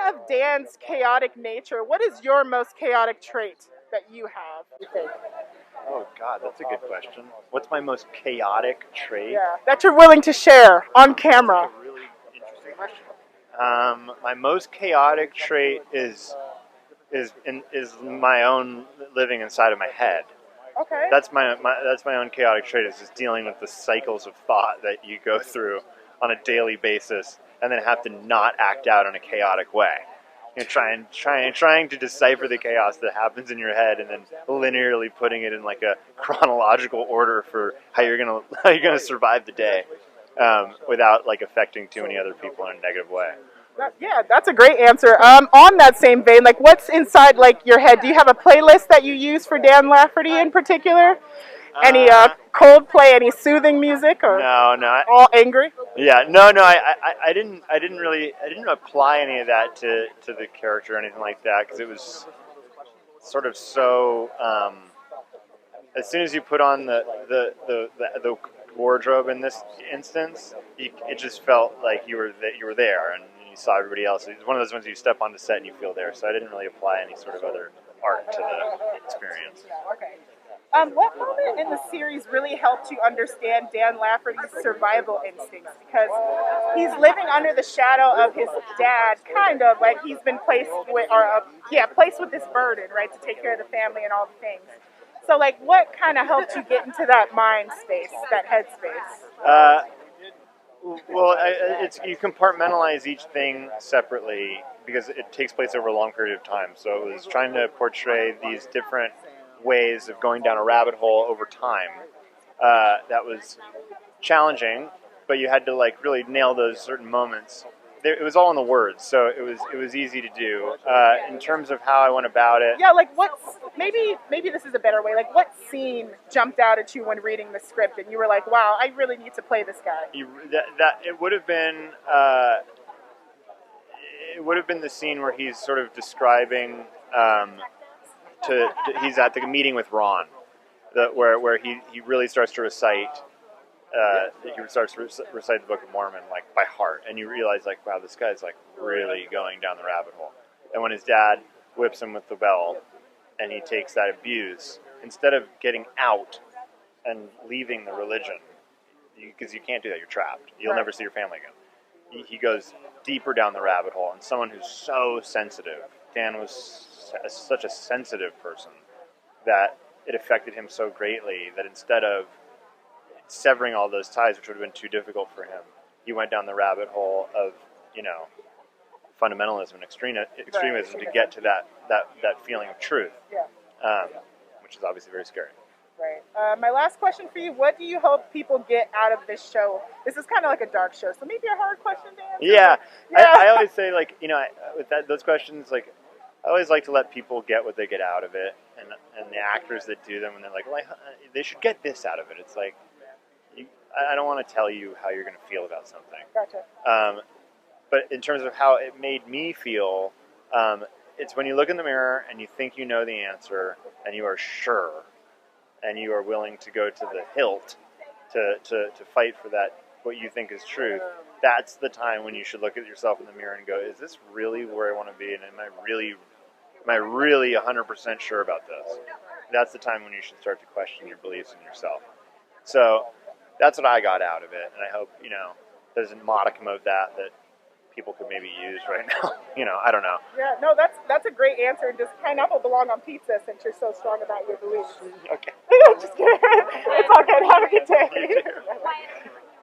of Dan's chaotic nature, what is your most chaotic trait that you have, you think? Oh God, that's a good question. What's my most chaotic trait? Yeah, that you're willing to share on camera. That's a really interesting question. My most chaotic trait is my own living inside of my head. Okay. That's my own chaotic trait, is just dealing with the cycles of thought that you go through on a daily basis, and then have to not act out in a chaotic way. You know, trying to decipher the chaos that happens in your head, and then linearly putting it in like a chronological order for how you're gonna survive the day, without like affecting too many other people in a negative way. Yeah, that's a great answer. On that same vein, like, what's inside like your head? Do you have a playlist that you use for Dan Lafferty in particular? Any Coldplay, any soothing music, or no, all angry? yeah, no. I didn't apply any of that to the character or anything like that, because it was sort of so. As soon as you put on the wardrobe in this instance, it just felt like you were there, and you saw everybody else. It's one of those ones you step onto set and you feel there. So I didn't really apply any sort of other art to the experience. Okay. What moment in the series really helped you understand Dan Lafferty's survival instincts? Because he's living under the shadow of his dad, kind of like he's been placed with this burden, right, to take care of the family and all the things. So, like, what kind of helped you get into that mind space, that head space? Well, you compartmentalize each thing separately because it takes place over a long period of time. So it was trying to portray these different ways of going down a rabbit hole over time. That was challenging, but you had to like really nail those certain moments. It was all in the words, so it was easy to do. In terms of how I went about it, yeah, like maybe this is a better way. Like, what scene jumped out at you when reading the script, and you were like, "Wow, I really need to play this guy." It would have been the scene where he's sort of describing. He's at the meeting with Ron, where he really starts to recite. He starts to recite the Book of Mormon like by heart, and you realize like, wow, this guy's like really going down the rabbit hole. And when his dad whips him with the bell, and he takes that abuse, instead of getting out and leaving the religion, because you can't do that, you're trapped. You'll never see your family again. He goes deeper down the rabbit hole, and someone who's so sensitive. Dan was such a sensitive person that it affected him so greatly that instead of severing all those ties, which would have been too difficult for him, he went down the rabbit hole of, fundamentalism and extremism to get to that feeling of truth, which is obviously very scary. Right. My last question for you: what do you hope people get out of this show? This is kind of like a dark show, so maybe a hard question to answer. Yeah. I always say, like, with those questions, like, I always like to let people get what they get out of it, and the actors that do them, and they're like, well, they should get this out of it. It's like, I don't want to tell you how you're going to feel about something. Gotcha. But in terms of how it made me feel, it's when you look in the mirror and you think you know the answer, and you are sure, and you are willing to go to the hilt to fight for that, what you think is truth. That's the time when you should look at yourself in the mirror and go, is this really where I want to be? And am I really 100% sure about this? That's the time when you should start to question your beliefs in yourself. So that's what I got out of it, and I hope, there's a modicum of that people could maybe use right now. I don't know. Yeah, no, that's a great answer. And does pineapple belong on pizza since you're so strong about your beliefs? Okay. Just kidding. It's all good. Have a good day.